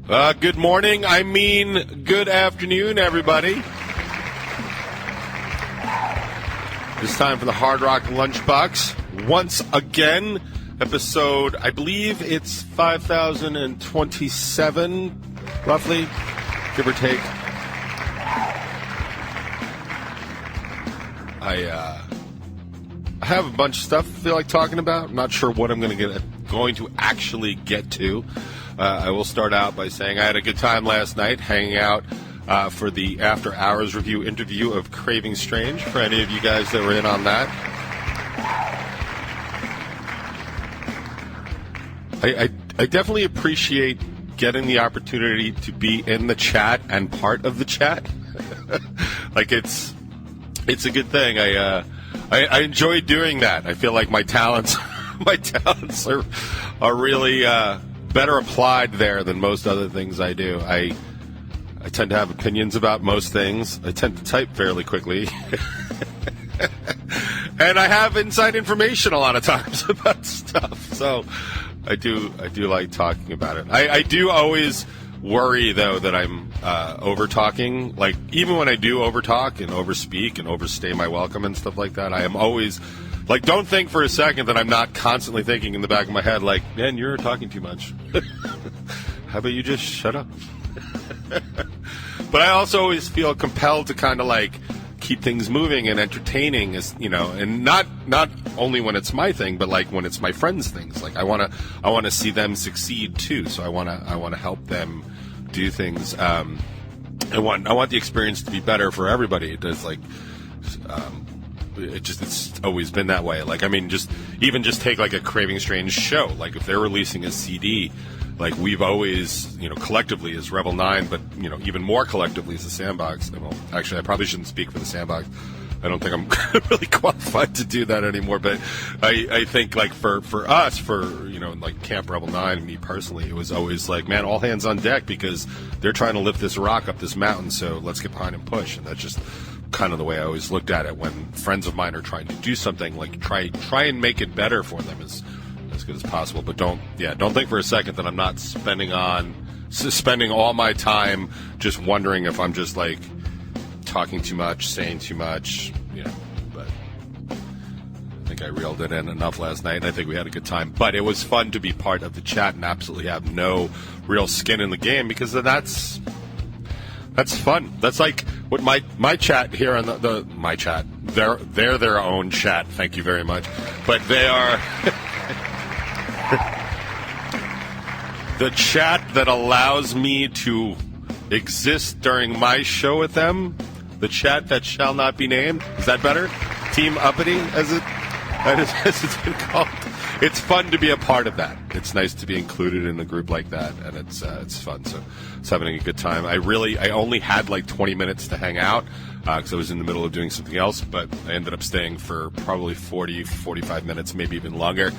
Good morning. I mean, good afternoon, everybody. It's time for the Hard Rock Lunchbox. Once again, episode, I believe it's 5027, roughly, give or take. I have a bunch of stuff I feel like talking about. I'm not sure what I'm going to actually get to. I will start out by saying I had a good time last night hanging out for the After Hours review interview of Craving Strange, for any of you guys that were in on that. I definitely appreciate getting the opportunity to be in the chat and part of the chat. Like, it's a good thing. I enjoy doing that. I feel like my talents are really better applied there than most other things I do. I tend to have opinions about most things. I tend to type fairly quickly. And I have inside information a lot of times about stuff. So I do like talking about it. I do always worry, though, that I'm over-talking. Like, even when I do over-talk and overspeak and overstay my welcome and stuff like that, I am always... Like, don't think for a second that I'm not constantly thinking in the back of my head, like, man, you're talking too much. How about you just shut up? But I also always feel compelled to kind of, like, keep things moving and entertaining, as you know, and not only when it's my thing, but, like, when it's my friends' things. Like, I want to see them succeed, too, so I want to help them do things. I want the experience to be better for everybody. It does, like... It's always been that way. Like, I mean, just take like a Craving Strange show. Like, if they're releasing a CD, like, we've always, collectively as Rebel 9, but, even more collectively as the Sandbox. Well, actually, I probably shouldn't speak for the Sandbox. I don't think I'm really qualified to do that anymore. But I think, like, for us, like Camp Rebel 9, me personally, it was always like, man, all hands on deck, because they're trying to lift this rock up this mountain, so let's get behind and push. And that's just kind of the way I always looked at it when friends of mine are trying to do something. Like, try and make it better for them as good as possible. But don't think for a second that I'm not spending all my time just wondering if I'm just, like, talking too much, saying too much, but I think I reeled it in enough last night, and I think we had a good time. But it was fun to be part of the chat and absolutely have no real skin in the game, because that's fun. That's like what my chat here on the my chat. They're their own chat. Thank you very much. But they are the chat that allows me to exist during my show with them. The chat that shall not be named. Is that better? Team Uppity, as it's been called. It's fun to be a part of that. It's nice to be included in a group like that, and it's fun. So it's having a good time. I only had like 20 minutes to hang out because I was in the middle of doing something else, but I ended up staying for probably 45 minutes, maybe even longer,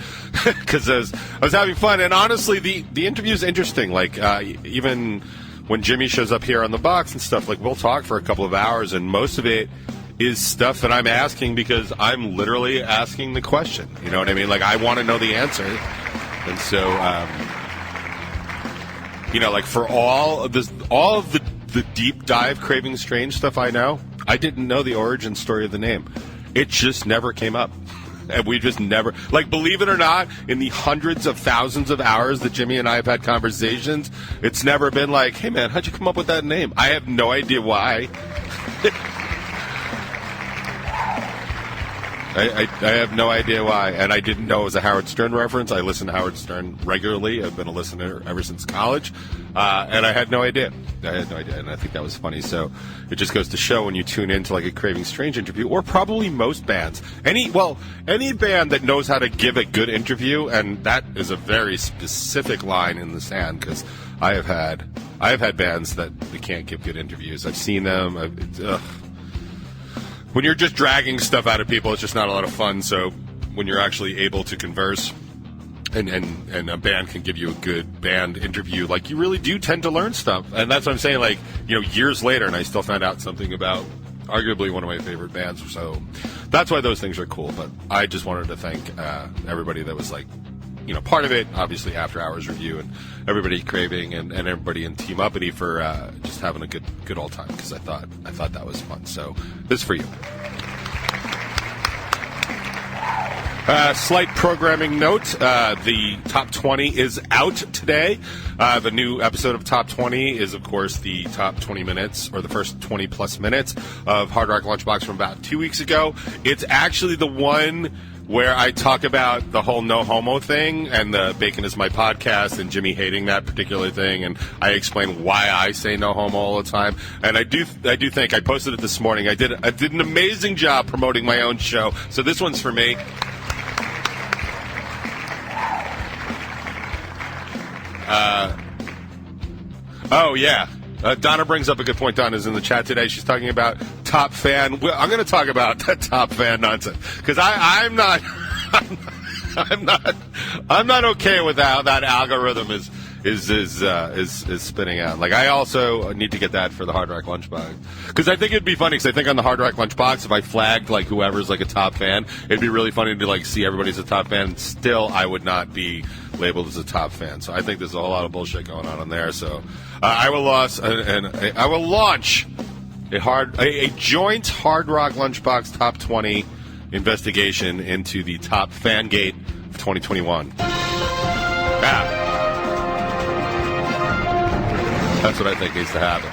because I was having fun. And honestly, the interview is interesting. Like, even when Jimmy shows up here on the box and stuff, like, we'll talk for a couple of hours, and most of it is stuff that I'm asking because I'm literally asking the question. You know what I mean? Like, I want to know the answer. And so, like, for all of the deep dive Craving Strange stuff I know, I didn't know the origin story of the name. It just never came up. And we just never, like, believe it or not, in the hundreds of thousands of hours that Jimmy and I have had conversations, it's never been like, hey, man, how'd you come up with that name? I have no idea why. I have no idea why, and I didn't know it was a Howard Stern reference. I listen to Howard Stern regularly. I've been a listener ever since college, and I had no idea. And I think that was funny. So it just goes to show when you tune into, like, a Craving Strange interview, or probably most bands, any band that knows how to give a good interview, and that is a very specific line in the sand, because I have had bands that they can't give good interviews. I've seen them. When you're just dragging stuff out of people, it's just not a lot of fun. So when you're actually able to converse and a band can give you a good band interview, like, you really do tend to learn stuff. And that's what I'm saying, like, years later, and I still found out something about arguably one of my favorite bands. So that's why those things are cool. But I just wanted to thank everybody that was, like, part of it, obviously, After Hours Review and everybody Craving and everybody in Team Uppity for just having a good old time, because I thought that was fun. So this is for you. Slight programming note, the Top 20 is out today. The new episode of Top 20 is, of course, the top 20 minutes, or the first 20-plus minutes of Hard Rock Lunchbox from about 2 weeks ago. It's actually the one where I talk about the whole no homo thing and the Bacon is my podcast and Jimmy hating that particular thing, and I explain why I say no homo all the time. And I do think I posted it this morning. I did an amazing job promoting my own show, so this one's for me. Oh, yeah. Donna brings up a good point. Donna's in the chat today. She's talking about top fan. Well, I'm going to talk about that top fan nonsense, because I'm not okay with how that algorithm is spinning out. Like, I also need to get that for the Hard Rock Lunchbox, because I think it'd be funny. Because I think on the Hard Rock Lunchbox, if I flagged like whoever's like a top fan, it'd be really funny to like see everybody's a top fan. Still, I would not be labeled as a top fan. So I think there's a whole lot of bullshit going on there. So I will launch a joint Hard Rock Lunchbox top 20 investigation into the top fan gate of 2021. That's what I think needs to happen.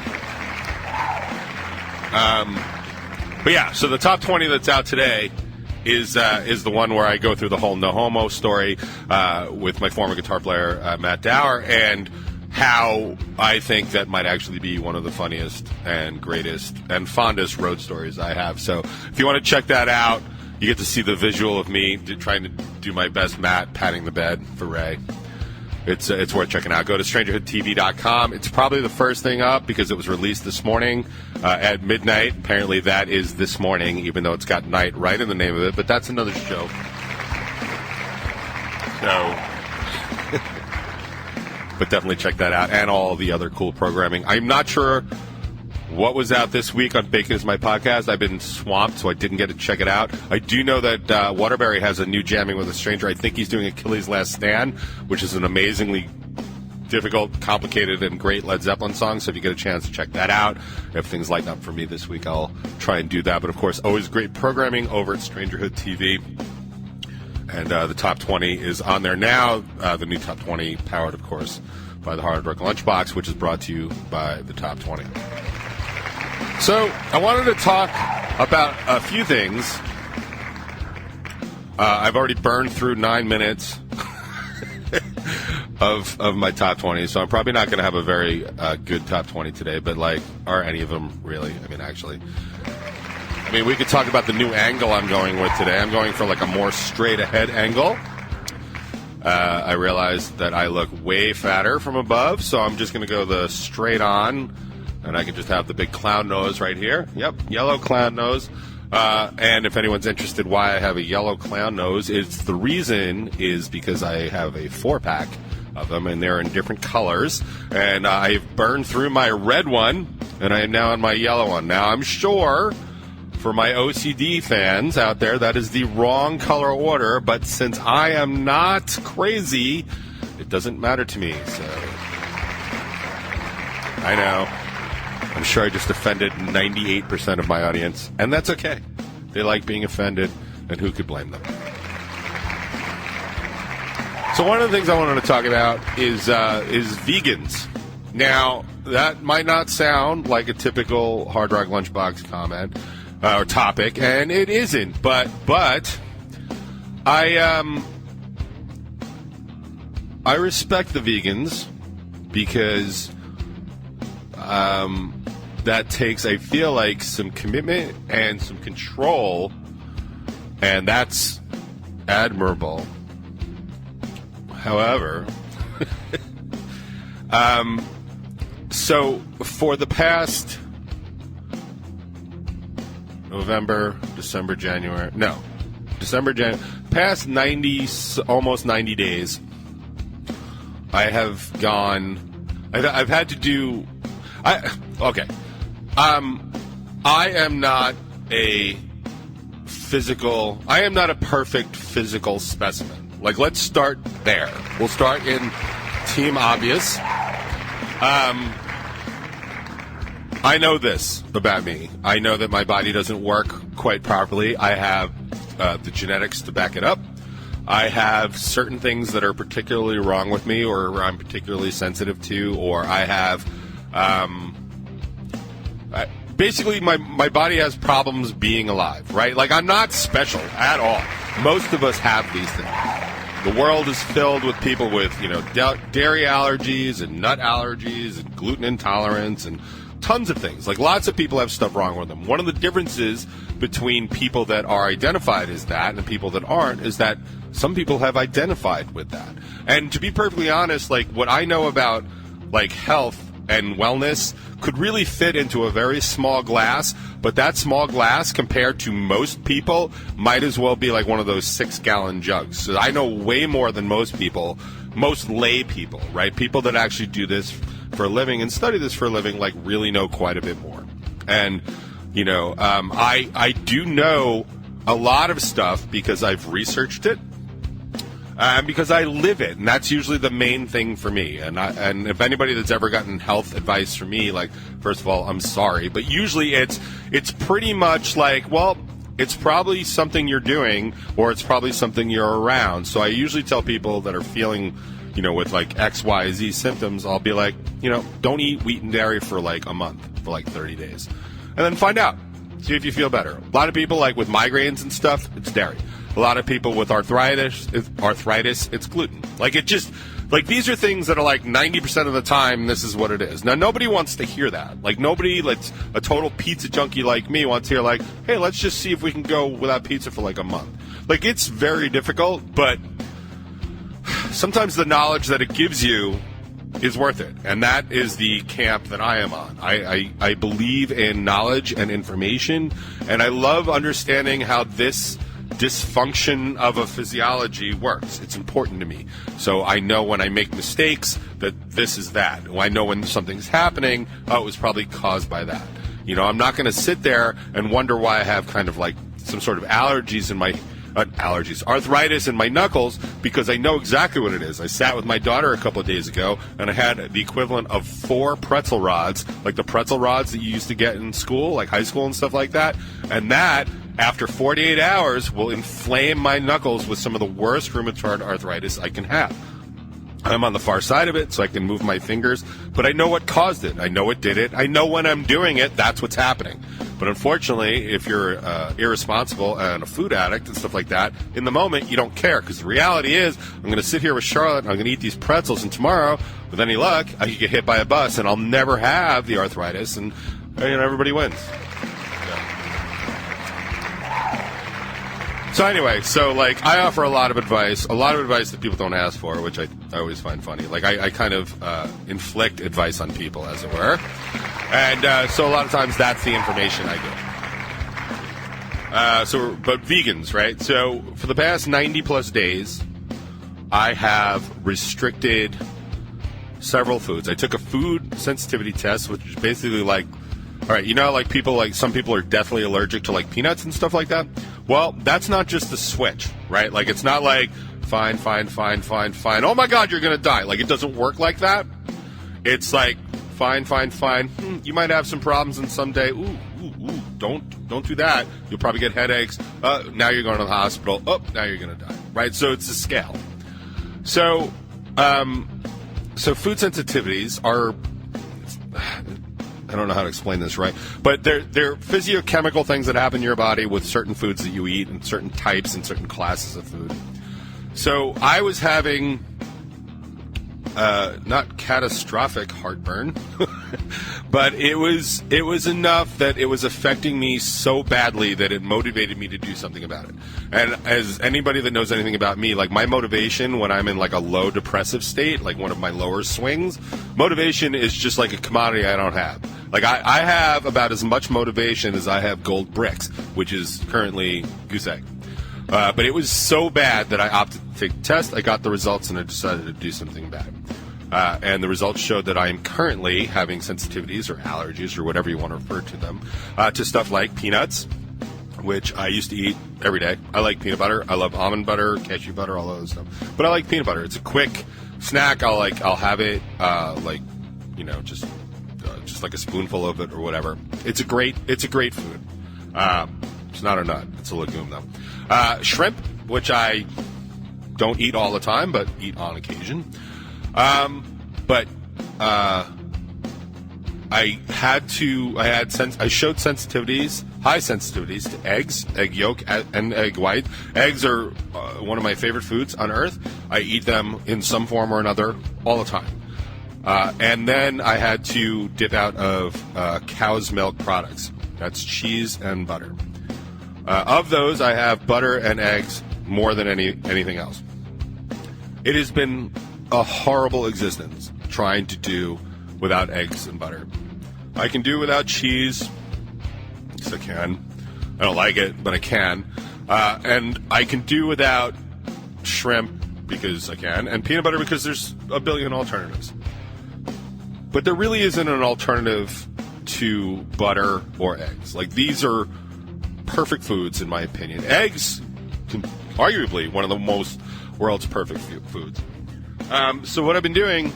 But yeah, so the top 20 that's out today is the one where I go through the whole no homo story with my former guitar player Matt Dower, and how I think that might actually be one of the funniest and greatest and fondest road stories I have. So if you want to check that out, you get to see the visual of me trying to do my best Matt patting the bed for Ray. It's worth checking out. Go to strangerhoodtv.com. It's probably the first thing up because it was released this morning at midnight. Apparently that is this morning, even though it's got night right in the name of it. But that's another show. So, but definitely check that out and all the other cool programming. I'm not sure what was out this week on Bacon is My Podcast. I've been swamped, so I didn't get to check it out. I do know that Waterbury has a new Jamming with a Stranger. I think he's doing Achilles' Last Stand, which is an amazingly difficult, complicated, and great Led Zeppelin song. So if you get a chance to check that out, if things lighten up for me this week, I'll try and do that. But, of course, always great programming over at Strangerhood TV. And the top 20 is on there now. The new top 20 powered, of course, by the Hard Rock Lunchbox, which is brought to you by the top 20. So I wanted to talk about a few things. I've already burned through 9 minutes of my top 20, so I'm probably not going to have a very good top 20 today, but, like, are any of them really? I mean, actually. I mean, we could talk about the new angle I'm going with today. I'm going for, like, a more straight-ahead angle. I realized that I look way fatter from above, so I'm just going to go the straight-on. And I can just have the big clown nose right here. Yep, yellow clown nose. And if anyone's interested why I have a yellow clown nose, the reason is because I have a 4-pack of them, and they're in different colors. And I've burned through my red one, and I am now on my yellow one. Now, I'm sure for my OCD fans out there, that is the wrong color order. But since I am not crazy, it doesn't matter to me. So I know. I'm sure I just offended 98% of my audience, and that's okay. They like being offended, and who could blame them? So one of the things I wanted to talk about is vegans. Now, that might not sound like a typical Hard Rock Lunchbox comment or topic, and it isn't. But I respect the vegans because that takes, I feel like, some commitment and some control, and that's admirable. However, so for the past past 90, almost 90 days, I have gone, I've had to do, I am not a perfect physical specimen. Like, let's start there. We'll start in Team Obvious. I know this about me. I know that my body doesn't work quite properly. I have the genetics to back it up. I have certain things that are particularly wrong with me, or I'm particularly sensitive to, or I have basically my body has problems being alive, right? Like, I'm not special at all. Most of us have these things. The world is filled with people with, dairy allergies and nut allergies and gluten intolerance and tons of things. Like, lots of people have stuff wrong with them. One of the differences between people that are identified as that and people that aren't is that some people have identified with that. And to be perfectly honest, like, what I know about, like, health and wellness could really fit into a very small glass, but that small glass compared to most people might as well be like one of those 6-gallon jugs. So I know way more than most people, most lay people, right? People that actually do this for a living and study this for a living, like, really know quite a bit more. And, I do know a lot of stuff because I've researched it. Because I live it, and that's usually the main thing for me. And if anybody that's ever gotten health advice from me, like, first of all, I'm sorry, but usually it's pretty much like, well, it's probably something you're doing, or it's probably something you're around. So I usually tell people that are feeling, with like X, Y, Z symptoms, I'll be like, don't eat wheat and dairy for like a month, for like 30 days, and then find out, see if you feel better. A lot of people, like with migraines and stuff, it's dairy. A lot of people with arthritis, it's gluten. Like, it just, like, these are things that are like 90% of the time, this is what it is. Now, nobody wants to hear that. Like, nobody, like, a total pizza junkie like me wants to hear, like, hey, let's just see if we can go without pizza for like a month. Like, it's very difficult, but sometimes the knowledge that it gives you is worth it. And that is the camp that I am on. I believe in knowledge and information, and I love understanding how this dysfunction of a physiology works. It's important to me. So I know when I make mistakes that this is that. I know when something's happening, it was probably caused by that. I'm not going to sit there and wonder why I have kind of like some sort of arthritis in my knuckles, because I know exactly what it is. I sat with my daughter a couple of days ago, and I had the equivalent of 4 pretzel rods, like the pretzel rods that you used to get in school, like high school and stuff like that. And that, after 48 hours, will inflame my knuckles with some of the worst rheumatoid arthritis I can have. I'm on the far side of it, so I can move my fingers, but I know what caused it. I know what did it. I know when I'm doing it, that's what's happening. But unfortunately, if you're irresponsible and a food addict and stuff like that, in the moment, you don't care, because the reality is, I'm going to sit here with Charlotte, and I'm going to eat these pretzels, and tomorrow, with any luck, I could get hit by a bus, and I'll never have the arthritis, and everybody wins. So anyway, like, I offer a lot of advice that people don't ask for, which I always find funny. Like, I kind of inflict advice on people, as it were. And so a lot of times that's the information I give. But vegans, right? So for the past 90-plus days, I have restricted several foods. I took a food sensitivity test, which is basically like, all right, like people, like some people are deathly allergic to like peanuts and stuff like that. Well, that's not just a switch, right? Like, it's not like, fine. Oh my God, you're going to die. Like, it doesn't work like that. It's like, fine. You might have some problems and someday, don't do that. You'll probably get headaches. Now you're going to the hospital. Now you're going to die, right? So it's a scale. So food sensitivities are, I don't know how to explain this right, but they're physiochemical things that happen in your body with certain foods that you eat and certain types and certain classes of food. So I was having not catastrophic heartburn, but it was enough that it was affecting me so badly that it motivated me to do something about it. And as anybody that knows anything about me, like, my motivation when I'm in like a low depressive state, like one of my lower swings, motivation is just like a commodity I don't have. Like, I have about as much motivation as I have gold bricks, which is currently goose egg. But it was so bad that I opted to take the test. I got the results, and I decided to do something about it. And the results showed that I am currently having sensitivities or allergies or whatever you want to refer to them to stuff like peanuts, which I used to eat every day. I like peanut butter. I love almond butter, cashew butter, all of those stuff. But I like peanut butter. It's a quick snack. I'll have it just like a spoonful of it or whatever. It's a great food. It's not a nut. It's a legume though. Shrimp, which I don't eat all the time, but eat on occasion. I showed high sensitivities to eggs, egg yolk, and egg white. Eggs are one of my favorite foods on earth. I eat them in some form or another all the time. And then I had to dip out of cow's milk products. That's cheese and butter. Of those, I have butter and eggs more than anything else. It has been a horrible existence trying to do without eggs and butter. I can do without cheese, because I can. I don't like it, but I can. And I can do without shrimp, because I can, and peanut butter, because there's a billion alternatives. But there really isn't an alternative to butter or eggs. Like, these are perfect foods, in my opinion. Eggs, arguably, one of the world's perfect foods. So what I've been doing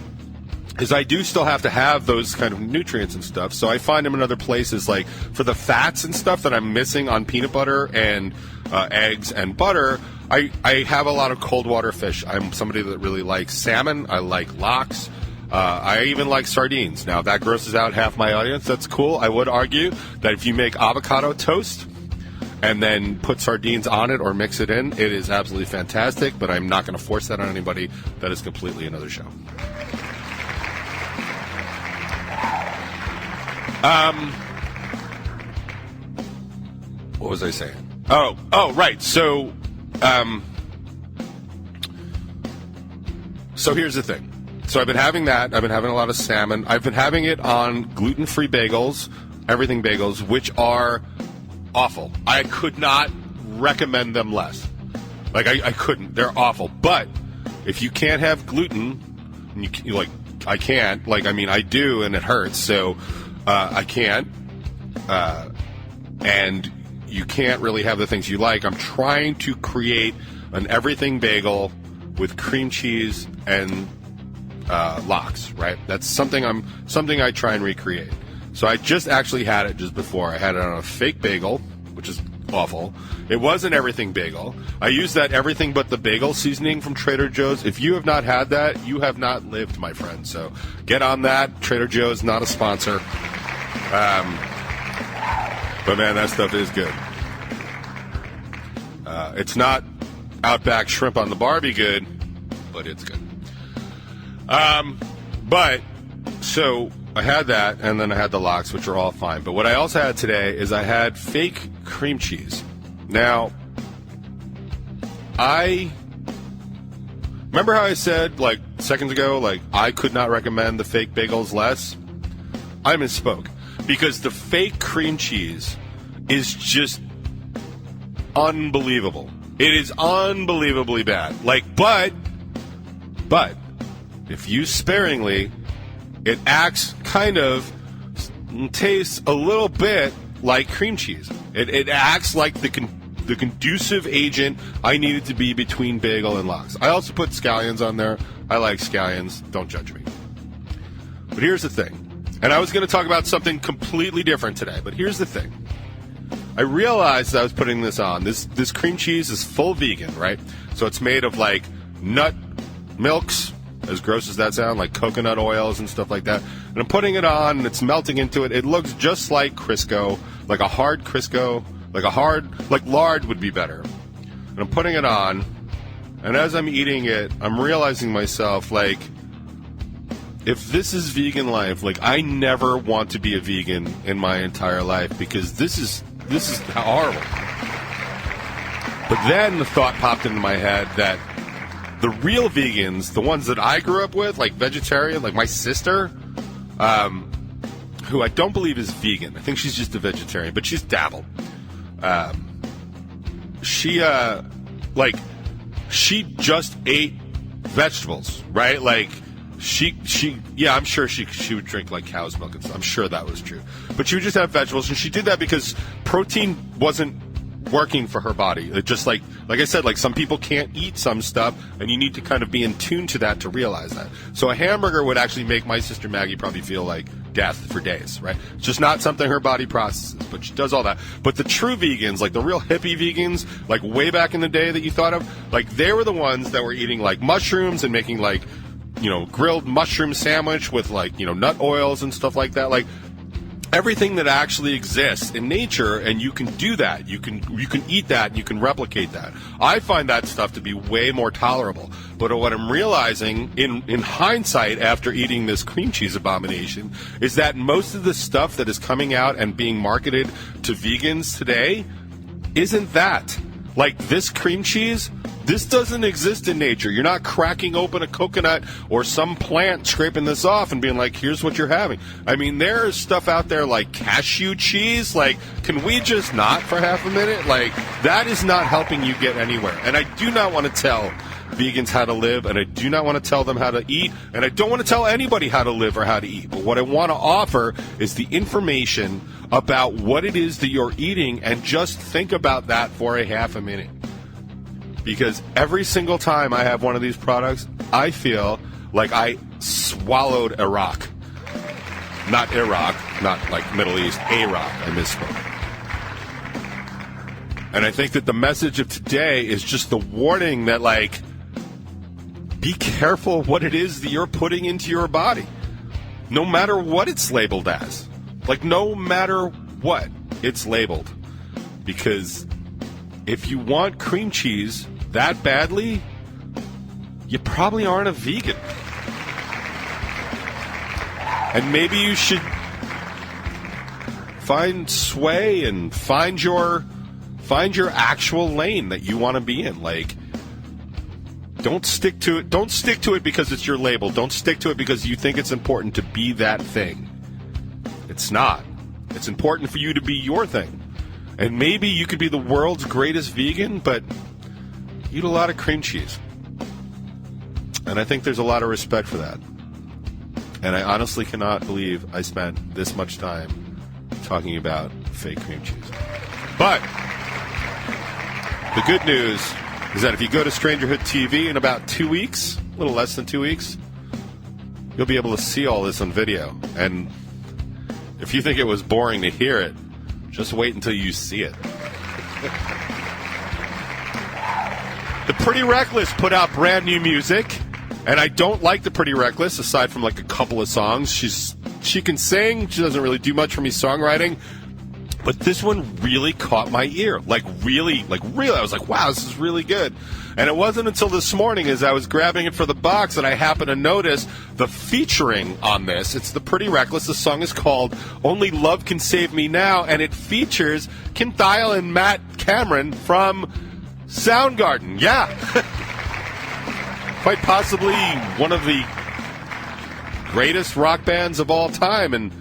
is I do still have to have those kind of nutrients and stuff, so I find them in other places, like for the fats and stuff that I'm missing on peanut butter and eggs and butter. I have a lot of cold water fish. I'm somebody that really likes salmon. I like lox. I even like sardines. Now, if that grosses out half my audience, that's cool. I would argue that if you make avocado toast and then put sardines on it or mix it in, it is absolutely fantastic, but I'm not going to force that on anybody. That is completely another show. What was I saying? Oh, right. So here's the thing. So I've been having that. I've been having a lot of salmon. I've been having it on gluten-free bagels, everything bagels, which are awful. I could not recommend them less. Like, I couldn't. They're awful. But if you can't have gluten, I can't. I do, and it hurts. So I can't. And you can't really have the things you like. I'm trying to create an everything bagel with cream cheese and lox, right? That's something I try and recreate. So I just actually had it just before. I had it on a fake bagel, which is awful. It was an everything bagel. I used that everything but the bagel seasoning from Trader Joe's. If you have not had that, you have not lived, my friend. So get on that. Trader Joe's, not a sponsor. But man, that stuff is good. It's not Outback shrimp on the Barbie good, but it's good. So I had that, and then I had the lox, which are all fine. But what I also had today is I had fake cream cheese. Now, I remember how I said, seconds ago, I could not recommend the fake bagels less? I misspoke. Because the fake cream cheese is just unbelievable. It is unbelievably bad. But if used sparingly, it acts tastes a little bit like cream cheese. It acts like the conducive agent I need it to be between bagel and lox. I also put scallions on there. I like scallions. Don't judge me. But here's the thing. And I was going to talk about something completely different today, but here's the thing. I realized as I was putting this on, this cream cheese is full vegan, right? So it's made of nut milks, as gross as that sounds, like coconut oils and stuff like that. And I'm putting it on, and it's melting into it. It looks just like Crisco, like a hard Crisco, like lard would be better. And I'm putting it on, and as I'm eating it, I'm realizing myself, if this is vegan life, I never want to be a vegan in my entire life, because this is horrible. But then the thought popped into my head that the real vegans, the ones that I grew up with, vegetarian, my sister, who I don't believe is vegan. I think she's just a vegetarian, but she's dabbled. She just ate vegetables, right? I'm sure she would drink cow's milk and stuff. I'm sure that was true. But she would just have vegetables, and she did that because protein wasn't working for her body. It just like I said, like some people can't eat some stuff, and you need to kind of be in tune to that to realize that. So a hamburger would actually make my sister Maggie probably feel like death for days, right? It's just not something her body processes, but she does all that. But the true vegans, like the real hippie vegans, like way back in the day that you thought of, like they were the ones that were eating like mushrooms and making like, you know, grilled mushroom sandwich with like, you know, nut oils and stuff like that. Like everything that actually exists in nature, and you can do that. You can eat that, and you can replicate that. I find that stuff to be way more tolerable. But what I'm realizing in hindsight after eating this cream cheese abomination is that most of the stuff that is coming out and being marketed to vegans today isn't that. Like this cream cheese, this doesn't exist in nature. You're not cracking open a coconut or some plant, scraping this off and being like, here's what you're having. I mean, there's stuff out there like cashew cheese. Like, can we just not for half a minute? Like, that is not helping you get anywhere. And I do not want to tell vegans how to live, and I do not want to tell them how to eat, and I don't want to tell anybody how to live or how to eat. But what I want to offer is the information about what it is that you're eating, and just think about that for a half a minute. Because every single time I have one of these products, I feel like I swallowed a rock. Not Iraq, not like Middle East, Iraq. I misspoke. And I think that the message of today is just the warning that, like, be careful what it is that you're putting into your body. No matter what it's labeled as. Like, no matter what it's labeled. Because if you want cream cheese that badly, you probably aren't a vegan. And maybe you should find sway and find your actual lane that you want to be in. Like, don't stick to it. Don't stick to it because it's your label. Don't stick to it because you think it's important to be that thing. It's not. It's important for you to be your thing. And maybe you could be the world's greatest vegan, but eat a lot of cream cheese. And I think there's a lot of respect for that. And I honestly cannot believe I spent this much time talking about fake cream cheese. But the good news is that if you go to Strangerhood TV in about 2 weeks, a little less than 2 weeks, you'll be able to see all this on video. And if you think it was boring to hear it, just wait until you see it. The Pretty Reckless put out brand new music, and I don't like the Pretty Reckless aside from like a couple of songs. She can sing. She doesn't really do much for me songwriting. But this one really caught my ear. Like really. I was like, wow, this is really good. And it wasn't until this morning as I was grabbing it for the box that I happened to notice the featuring on this. It's the Pretty Reckless. The song is called Only Love Can Save Me Now, and it features Kim Thayil and Matt Cameron from Soundgarden. Yeah. Quite possibly one of the greatest rock bands of all time, and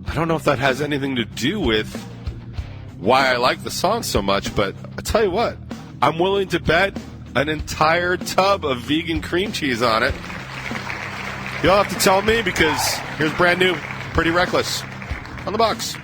I don't know if that has anything to do with why I like the song so much, but I tell you what, I'm willing to bet an entire tub of vegan cream cheese on it. You'll have to tell me, because here's brand new Pretty Reckless on the box.